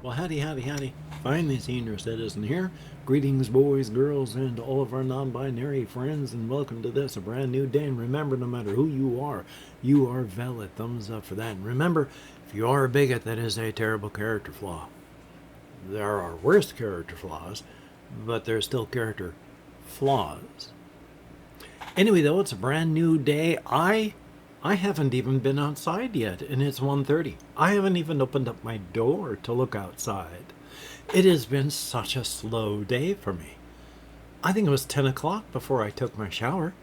Well, howdy, howdy, howdy. Finally, senior citizen here. Greetings, boys, girls, and all of our non binary friends, and welcome to this, a brand new day. And remember, no matter who you are valid. Thumbs up for that. And remember, if you are a bigot, that is a terrible character flaw. There are worse character flaws, but there's still character flaws. Anyway, though, it's a brand new day. I haven't even been outside yet, and it's 1:30. I haven't even opened up my door to look outside. It has been such a slow day for me. I think it was 10 o'clock before I took my shower.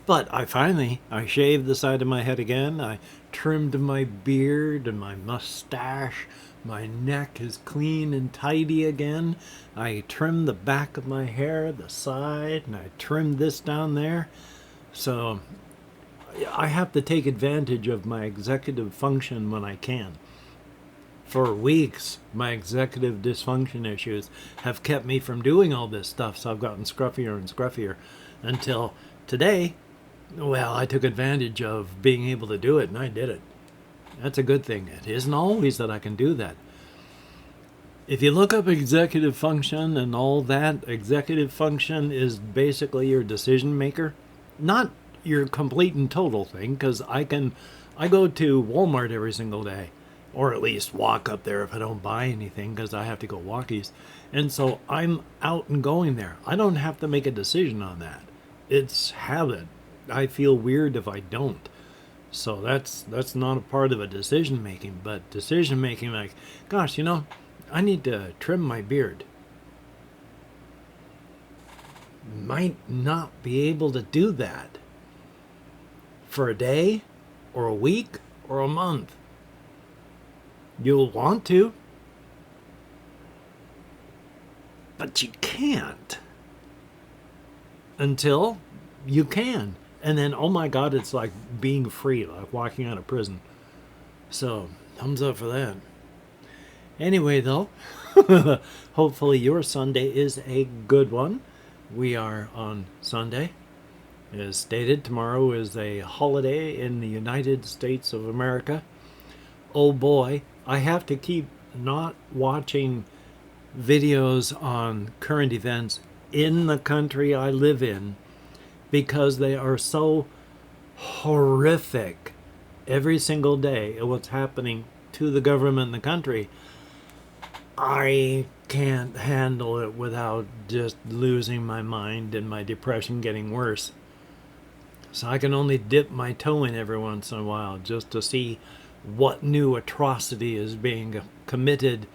But I shaved the side of my head again. I trimmed my beard and my mustache. My neck is clean and tidy again. I trimmed the back of my hair, the side, and I trimmed this down there. So I have to take advantage of my executive function when I can. For weeks, my executive dysfunction issues have kept me from doing all this stuff, so I've gotten scruffier and scruffier until today. Well, I took advantage of being able to do it, and I did it. That's a good thing. It isn't always that I can do that. If you look up executive function and all that, executive function is basically your decision maker. Not your complete and total thing, because I go to Walmart every single day, or at least walk up there if I don't buy anything, because I have to go walkies, and so I'm out and going there. I don't have to make a decision on that. It's habit. I feel weird if I don't. So that's not a part of a decision making. But decision making, like, gosh, I need to trim my beard. Might not be able to do that for a day or a week or a month. You'll want to, but you can't until you can. And then, oh my God, it's like being free, like walking out of prison. So, thumbs up for that. Anyway, though, hopefully your Sunday is a good one. We are on Sunday. As stated, tomorrow is a holiday in the United States of America. Oh boy, I have to keep not watching videos on current events in the country I live in because they are so horrific every single day of what's happening to the government and the country. I can't handle it without just losing my mind and my depression getting worse. So I can only dip my toe in every once in a while just to see what new atrocity is being committed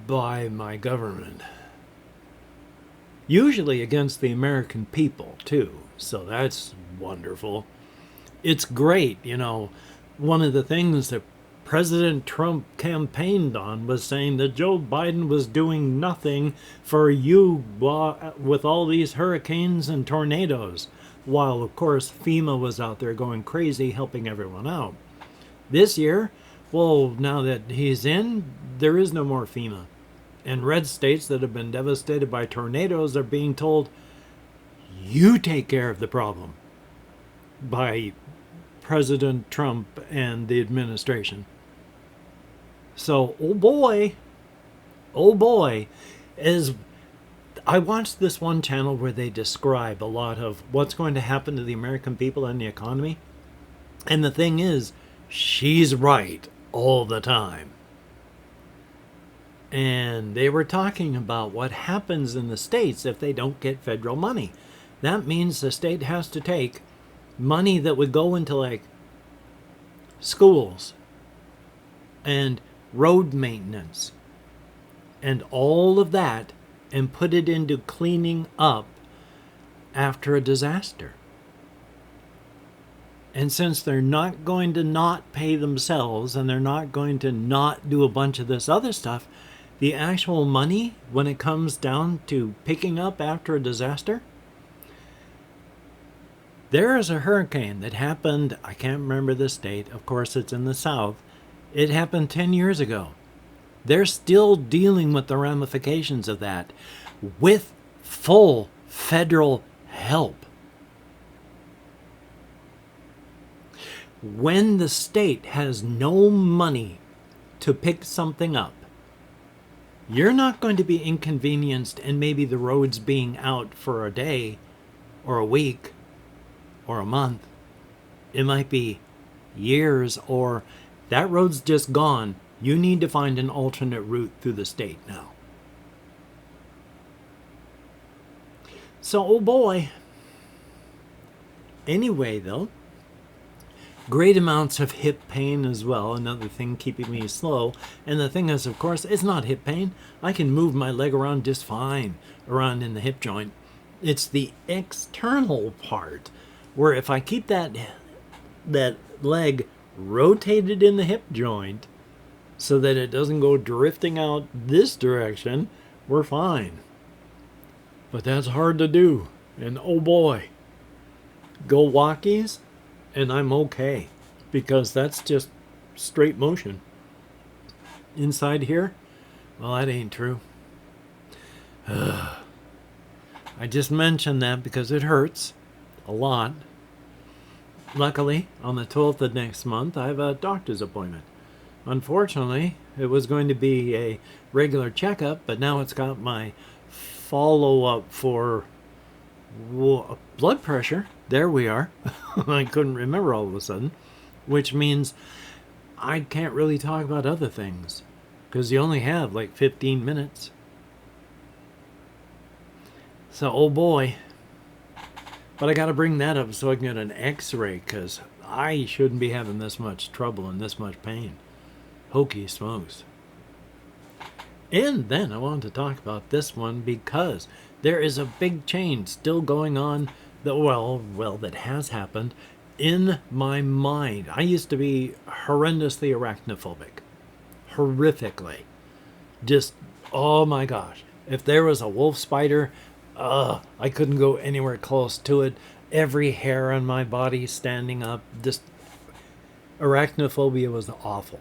by my government. Usually against the American people, too. So that's wonderful. It's great, One of the things that President Trump campaigned on was saying that Joe Biden was doing nothing for you with all these hurricanes and tornadoes, while, of course, FEMA was out there going crazy helping everyone out. This year, well, now that he's in, there is no more FEMA. And red states that have been devastated by tornadoes are being told, you take care of the problem by President Trump and the administration. So, oh boy, as I watched this one channel where they describe a lot of what's going to happen to the American people and the economy. And the thing is, she's right all the time. And they were talking about what happens in the states if they don't get federal money. That means the state has to take money that would go into like schools and road maintenance and all of that and put it into cleaning up after a disaster. And since they're not going to not pay themselves and they're not going to not do a bunch of this other stuff, the actual money, when it comes down to picking up after a disaster, there is a hurricane that happened, I can't remember the state, of course it's in the South, it happened 10 years ago. They're still dealing with the ramifications of that with full federal help. When the state has no money to pick something up, You're not going to be inconvenienced and maybe the roads being out for a day or a week or a month. It might be years, or that road's just gone. You need to find an alternate route through the state now. So, oh boy. Anyway, though, great amounts of hip pain as well. Another thing keeping me slow. And the thing is, of course, it's not hip pain. I can move my leg around just fine around in the hip joint. It's the external part where if I keep that leg rotated in the hip joint so that it doesn't go drifting out this direction, we're fine. But that's hard to do. And oh boy, go walkies and I'm okay, because that's just straight motion. Inside here, well, that ain't true. I just mentioned that because it hurts a lot. Luckily, on the 12th of next month, I have a doctor's appointment. Unfortunately, it was going to be a regular checkup, but now it's got my follow-up for blood pressure. There we are. I couldn't remember all of a sudden, which means I can't really talk about other things because you only have like 15 minutes. So, oh boy. But I got to bring that up so I can get an x-ray, because I shouldn't be having this much trouble and this much pain. Hokey smokes. And then I wanted to talk about this one because there is a big change still going on that, that has happened in my mind. I used to be horrendously arachnophobic. Horrifically. Just, oh my gosh. If there was a wolf spider, I couldn't go anywhere close to it. Every hair on my body standing up. Just arachnophobia was awful.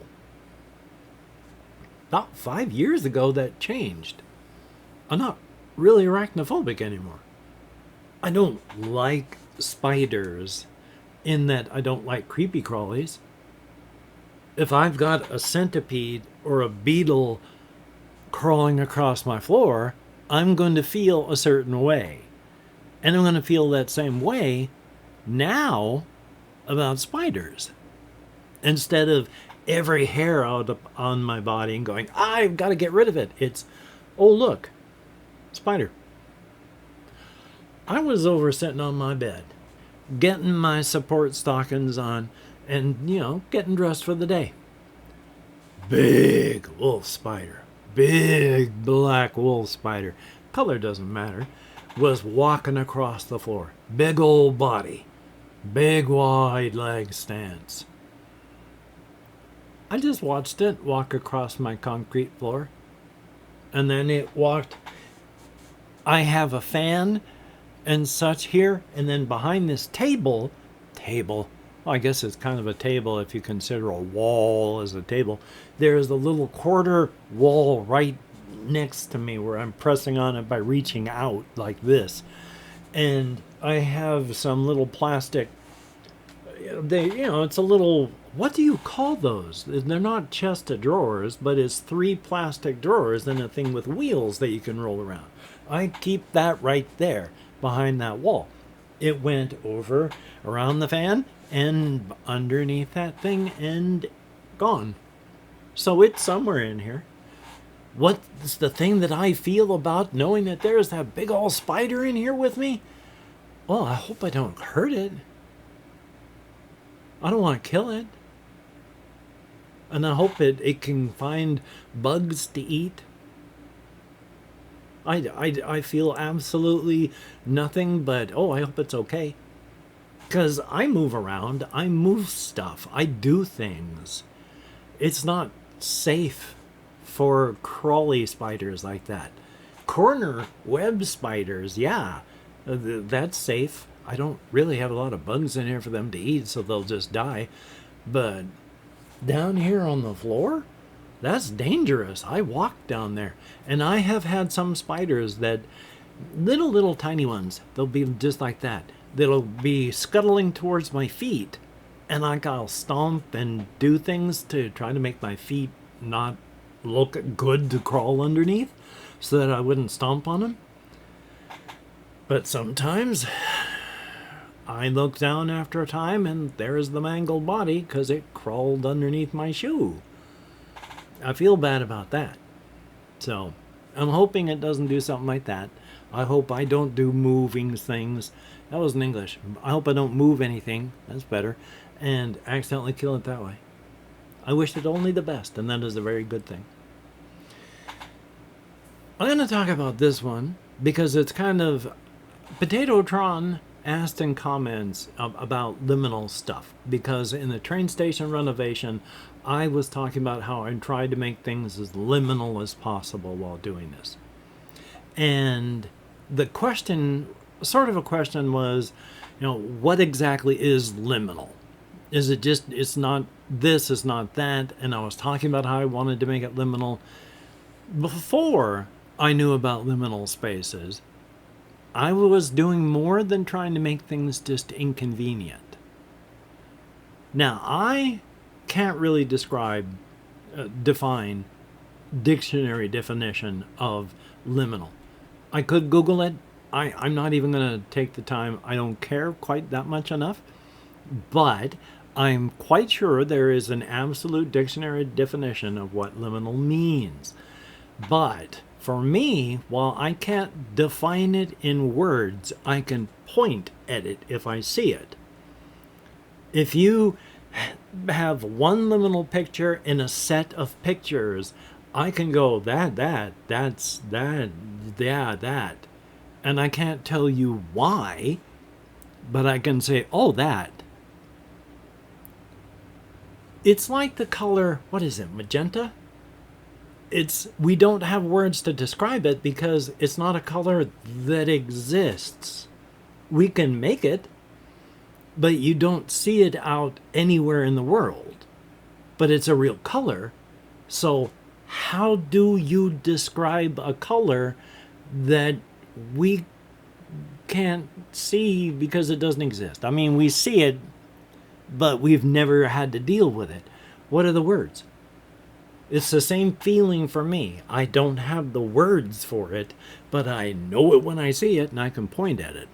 About 5 years ago, that changed. I'm not really arachnophobic anymore. I don't like spiders in that I don't like creepy crawlies. If I've got a centipede or a beetle crawling across my floor, I'm going to feel a certain way. And I'm going to feel that same way now about spiders. Instead of every hair out on my body and going, I've got to get rid of it. It's, oh look, spider. I was over sitting on my bed, getting my support stockings on and, getting dressed for the day. Big wolf spider. Big black wolf spider, color doesn't matter, was walking across the floor. Big old body, big wide leg stance. I just watched it walk across my concrete floor, and then it walked. I have a fan and such here, and then behind this table, well, I guess it's kind of a table if you consider a wall as a table. There's a little quarter wall right next to me where I'm pressing on it by reaching out like this. And I have some little plastic, it's a little, what do you call those? They're not chest of drawers, but it's 3 plastic drawers and a thing with wheels that you can roll around. I keep that right there behind that wall. It went over around the fan and underneath that thing and gone. So it's somewhere in here. What's the thing that I feel about knowing that there's that big old spider in here with me? Well, I hope I don't hurt it. I don't want to kill it. And I hope it can find bugs to eat. I feel absolutely nothing but, I hope it's okay. Because I move around, I move stuff, I do things. It's not safe for crawly spiders like that. Corner web spiders, yeah, that's safe. I don't really have a lot of bugs in here for them to eat, so they'll just die. But down here on the floor, that's dangerous. I walk down there, and I have had some spiders that, little tiny ones, they'll be just like that. They'll be scuttling towards my feet, and I'll stomp and do things to try to make my feet not look good to crawl underneath so that I wouldn't stomp on them. But sometimes I look down after a time and there's the mangled body because it crawled underneath my shoe. I feel bad about that. So I'm hoping it doesn't do something like that. I hope I don't do moving things. That wasn't English. I hope I don't move anything. That's better. And accidentally kill it that way. I wish it only the best, and that is a very good thing. I'm going to talk about this one because it's kind of... Potatotron asked in comments about liminal stuff, because in the train station renovation, I was talking about how I tried to make things as liminal as possible while doing this. And the question, sort of a question was, what exactly is liminal? Is it just, it's not this, it's not that? And I was talking about how I wanted to make it liminal. Before I knew about liminal spaces, I was doing more than trying to make things just inconvenient. Now, I can't really define dictionary definition of liminal. I could Google it. I'm not even going to take the time. I don't care quite that much enough. But I'm quite sure there is an absolute dictionary definition of what liminal means. But for me, while I can't define it in words, I can point at it if I see it. If you have one liminal picture in a set of pictures, I can go, that's that, yeah, that. And I can't tell you why, but I can say, oh, that. It's like the color, what is it, magenta? We don't have words to describe it because it's not a color that exists. We can make it, but you don't see it out anywhere in the world. But it's a real color. So how do you describe a color that we can't see because it doesn't exist? I mean, we see it, but we've never had to deal with it. What are the words? It's the same feeling for me. I don't have the words for it, but I know it when I see it and I can point at it.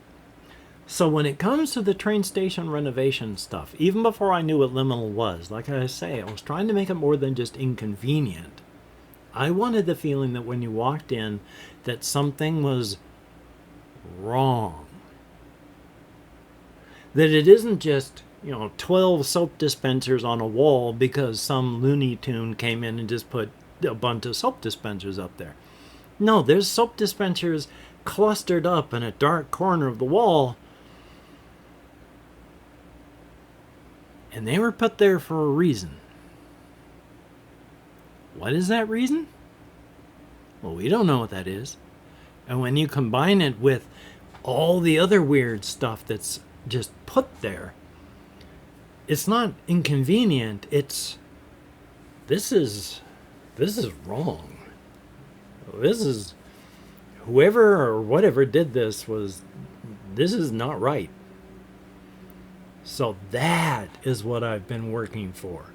So when it comes to the train station renovation stuff, even before I knew what liminal was, like I say, I was trying to make it more than just inconvenient. I wanted the feeling that when you walked in, that something was wrong. That it isn't just 12 soap dispensers on a wall because some Looney Tune came in and just put a bunch of soap dispensers up there. No, there's soap dispensers clustered up in a dark corner of the wall. And they were put there for a reason. What is that reason? Well, we don't know what that is. And when you combine it with all the other weird stuff that's just put there, it's not inconvenient. This is wrong. This is, whoever or whatever did this is not right. So that is what I've been working for.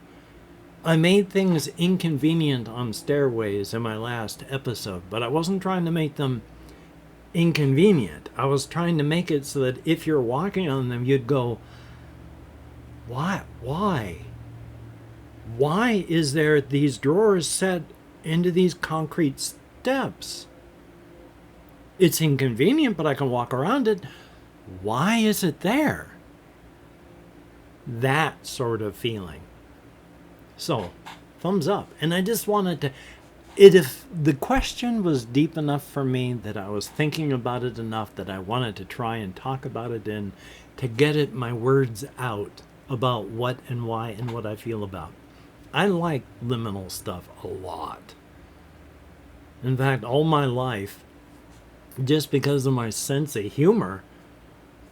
I made things inconvenient on stairways in my last episode, but I wasn't trying to make them inconvenient. I was trying to make it so that if you're walking on them, you'd go, Why? Why is there these drawers set into these concrete steps? It's inconvenient, but I can walk around it. Why is it there? That sort of feeling. So, thumbs up. And I just wanted to... if the question was deep enough for me that I was thinking about it enough that I wanted to try and talk about it and to get my words out about what and why and what I feel about. I like liminal stuff a lot. In fact, all my life, just because of my sense of humor,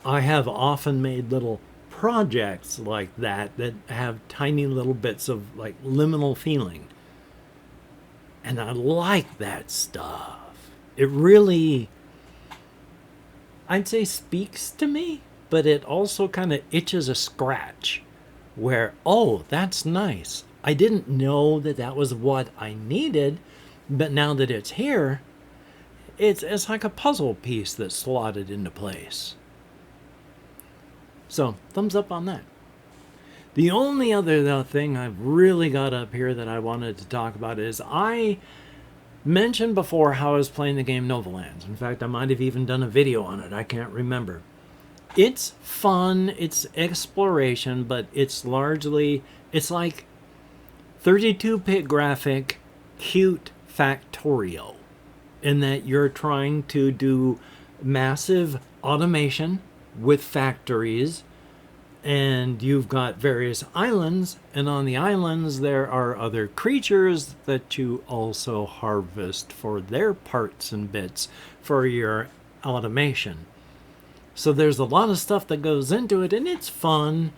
I have often made little projects like that have tiny little bits of like liminal feeling. And I like that stuff. It really, I'd say, speaks to me, but it also kind of itches a scratch where, oh, that's nice. I didn't know that that was what I needed, but now that it's here, it's like a puzzle piece that's slotted into place. So, thumbs up on that. The only other thing I've really got up here that I wanted to talk about is I mentioned before how I was playing the game Novalands. In fact, I might have even done a video on it. I can't remember. It's fun, it's exploration, but it's like 32-bit graphic, cute Factorio, in that you're trying to do massive automation with factories, and you've got various islands, and on the islands there are other creatures that you also harvest for their parts and bits for your automation. So there's a lot of stuff that goes into it, and it's fun,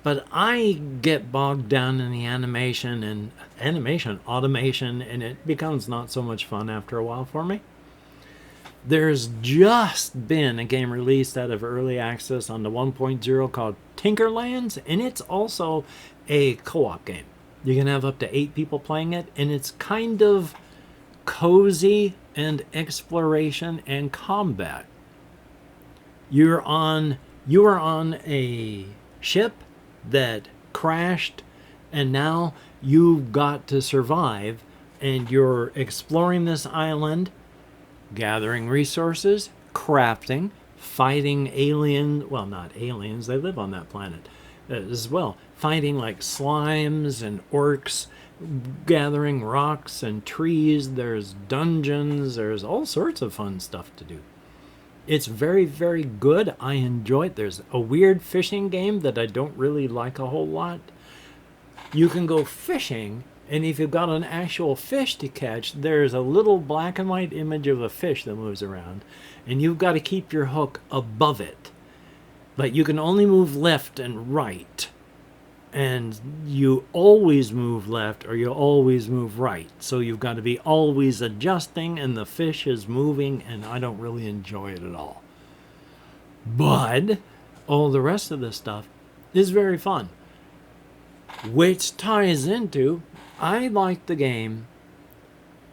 but I get bogged down in the automation, and it becomes not so much fun after a while for me. There's just been a game released out of early access on the 1.0 called Tinkerlands, and it's also a co-op game. You can have up to 8 people playing it, and it's kind of cozy and exploration and combat. You are on a ship that crashed, and now you've got to survive, and you're exploring this island, gathering resources, crafting, fighting not aliens, they live on that planet as well, fighting like slimes and orcs, gathering rocks and trees, there's dungeons, there's all sorts of fun stuff to do. It's very, very good. I enjoy it. There's a weird fishing game that I don't really like a whole lot. You can go fishing, and if you've got an actual fish to catch, there's a little black and white image of a fish that moves around, and you've got to keep your hook above it. But you can only move left and right, and you always move left or you always move right. So you've got to be always adjusting, and the fish is moving, and I don't really enjoy it at all. But all the rest of this stuff is very fun, which ties into, I like the game.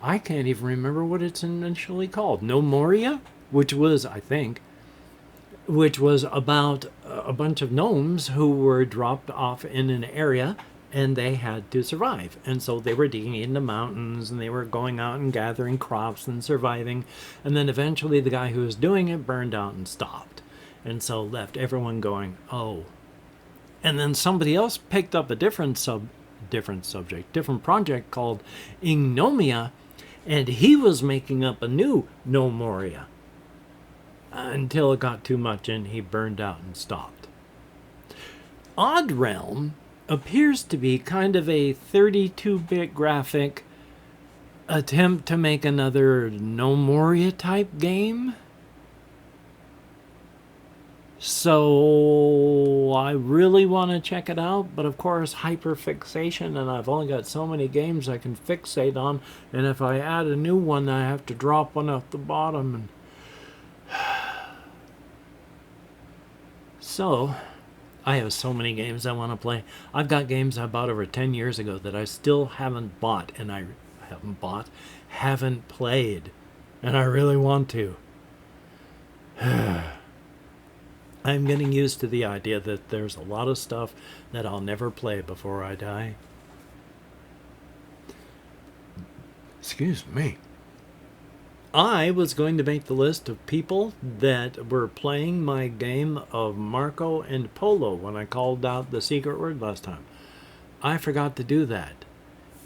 I can't even remember what it's initially called. No Moria, which was about a bunch of gnomes who were dropped off in an area, and they had to survive. And so they were digging into mountains, and they were going out and gathering crops and surviving. And then eventually the guy who was doing it burned out and stopped. And so left everyone going, oh. And then somebody else picked up a different project called Ignomia, and he was making up a new No Moria, until it got too much and he burned out and stopped. Odd Realm appears to be kind of a 32-bit graphic attempt to make another No Moria type game. So I really want to check it out, but of course hyperfixation, and I've only got so many games I can fixate on, and if I add a new one I have to drop one off the bottom, and so I have so many games I want to play. I've got games I bought over 10 years ago that I still haven't bought, and haven't played, and I really want to. I'm getting used to the idea that there's a lot of stuff that I'll never play before I die. Excuse me. I was going to make the list of people that were playing my game of Marco and Polo when I called out the secret word last time. I forgot to do that.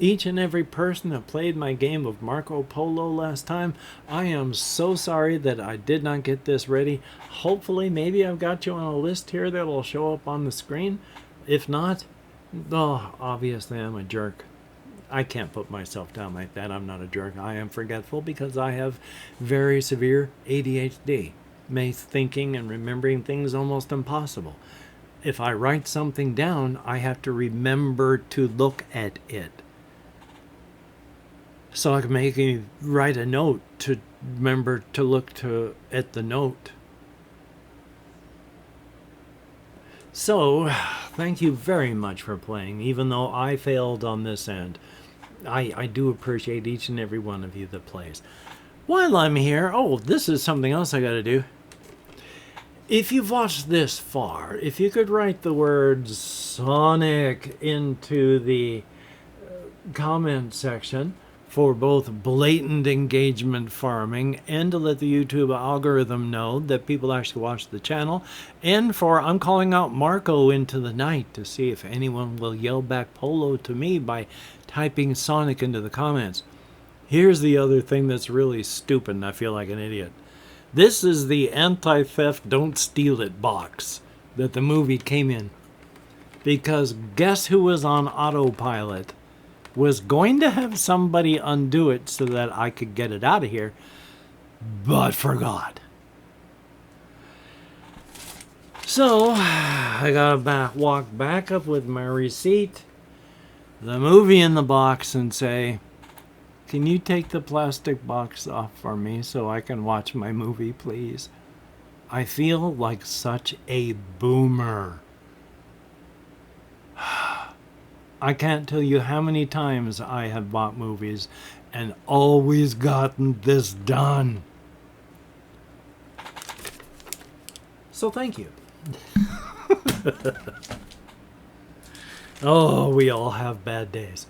Each and every person that played my game of Marco Polo last time, I am so sorry that I did not get this ready. Hopefully, maybe I've got you on a list here that will show up on the screen. If not, obviously I'm a jerk. I can't put myself down like that. I'm not a jerk. I am forgetful because I have very severe ADHD. Makes thinking and remembering things almost impossible. If I write something down, I have to remember to look at it. So I can write a note to remember to look at the note. So thank you very much for playing, even though I failed on this end. I do appreciate each and every one of you that plays. While I'm here, oh, this is something else I gotta do. If you've watched this far, if you could write the word Sonic into the comment section for both blatant engagement farming and to let the YouTube algorithm know that people actually watch the channel, and for I'm calling out Marco into the night to see if anyone will yell back Polo to me by typing Sonic into the comments. Here's the other thing that's really stupid and I feel like an idiot. This is the anti-theft don't steal it box that the movie came in. Because guess who was on autopilot? Was going to have somebody undo it so that I could get it out of here, but forgot. So I gotta walk back up with my receipt, the movie in the box, and say, can you take the plastic box off for me so I can watch my movie, please? I feel like such a boomer. I can't tell you how many times I have bought movies and always gotten this done. So thank you. Oh, we all have bad days.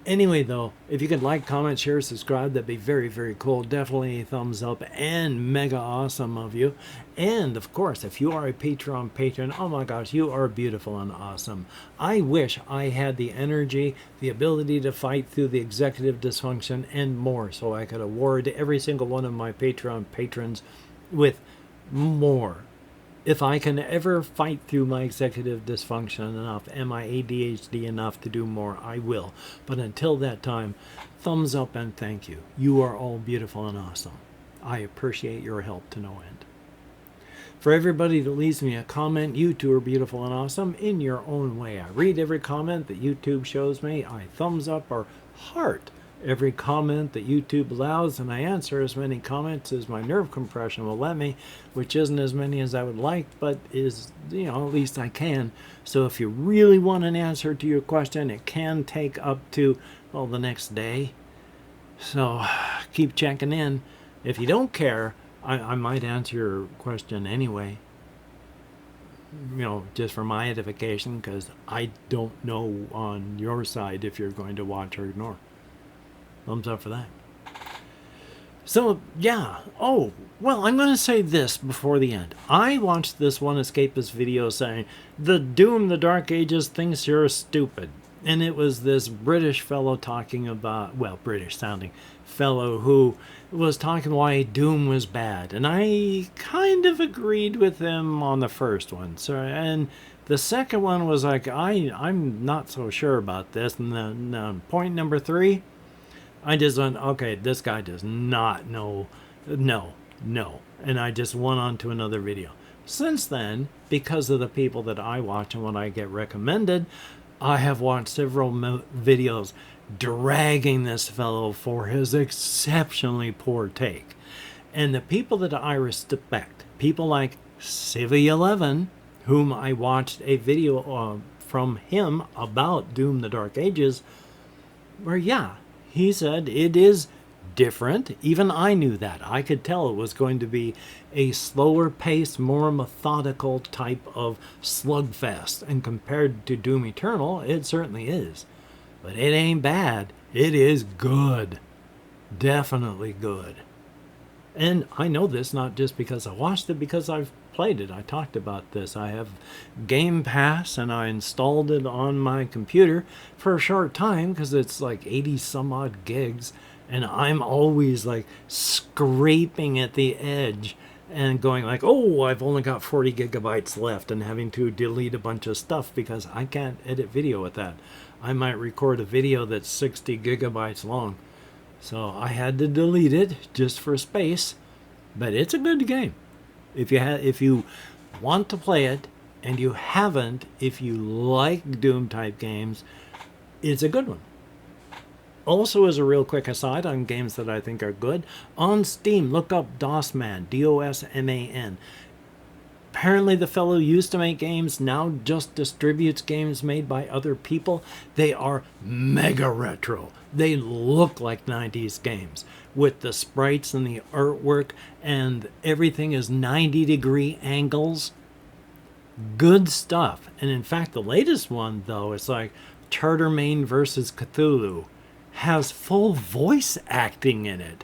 Anyway, though, if you could like, comment, share, subscribe, that'd be very, very cool. Definitely a thumbs up and mega awesome of you. And, of course, if you are a Patreon patron, oh my gosh, you are beautiful and awesome. I wish I had the energy, the ability to fight through the executive dysfunction and more so I could award every single one of my Patreon patrons with more. If I can ever fight through my executive dysfunction enough and my ADHD enough to do more, I will. But until that time, thumbs up and thank you. You are all beautiful and awesome. I appreciate your help to no end. For everybody that leaves me a comment, you two are beautiful and awesome in your own way. I read every comment that YouTube shows me. I thumbs up or heart every comment that YouTube allows, and I answer as many comments as my nerve compression will let me, which isn't as many as I would like, but is, at least I can. So if you really want an answer to your question, it can take up to, well, the next day. So keep checking in. If you don't care, I might answer your question anyway. Just for my edification, because I don't know on your side if you're going to watch or ignore. Thumbs up for that. So, yeah. Oh, well, I'm going to say this before the end. I watched this one escapist video saying, the Doom the Dark Ages thinks you're stupid. And it was this British fellow talking about, well, British sounding fellow who was talking why Doom was bad. And I kind of agreed with him on the first one. So, and the second one was like, I'm not so sure about this. And then point number 3, I just went, okay, this guy does not know. No. And I just went on to another video. Since then, because of the people that I watch and what I get recommended, I have watched several videos dragging this fellow for his exceptionally poor take. And the people that I respect, people like Civi11, whom I watched a video from him about Doom the Dark Ages, where, yeah, he said it is different. Even I knew that. I could tell it was going to be a slower paced, more methodical type of slugfest. And compared to Doom Eternal, it certainly is. But it ain't bad. It is good. Definitely good. And I know this not just because I watched it, because I've played it. I talked about this. I have Game Pass and I installed it on my computer for a short time because it's like 80 some odd gigs, and I'm always like scraping at the edge and going like, oh, I've only got 40 gigabytes left, and having to delete a bunch of stuff because I can't edit video with that. I might record a video that's 60 gigabytes long. So I had to delete it just for space, but it's a good game. If you want to play it and you haven't, if you like Doom type games, it's a good one. Also, as a real quick aside on games that I think are good, on Steam, look up DOSMan, DOSMAN. Apparently the fellow used to make games, now just distributes games made by other people. They are mega retro. They look like 90s games with the sprites and the artwork, and everything is 90-degree angles. Good stuff. And in fact, the latest one, though, is like Chartermain versus Cthulhu, has full voice acting in it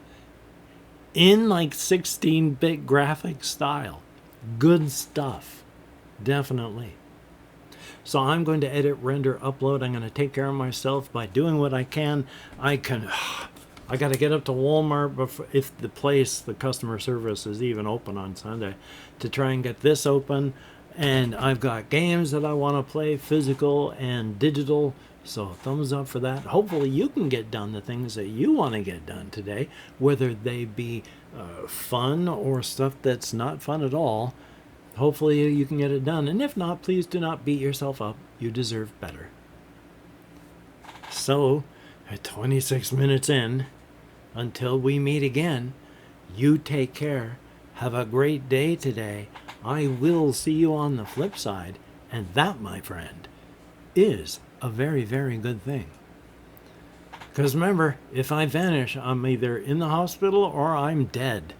in like 16-bit graphic style. Good stuff. Definitely. So I'm going to edit, render, upload. I'm going to take care of myself by doing what I can. I got to get up to Walmart before, if the customer service is even open on Sunday, to try and get this open. And I've got games that I want to play, physical and digital. So thumbs up for that. Hopefully you can get done the things that you want to get done today, whether they be fun or stuff that's not fun at all. Hopefully you can get it done. And if not, please do not beat yourself up. You deserve better. So, at 26 minutes in, until we meet again, you take care. Have a great day today. I will see you on the flip side. And that, my friend, is a very, very good thing. Because remember, if I vanish, I'm either in the hospital or I'm dead.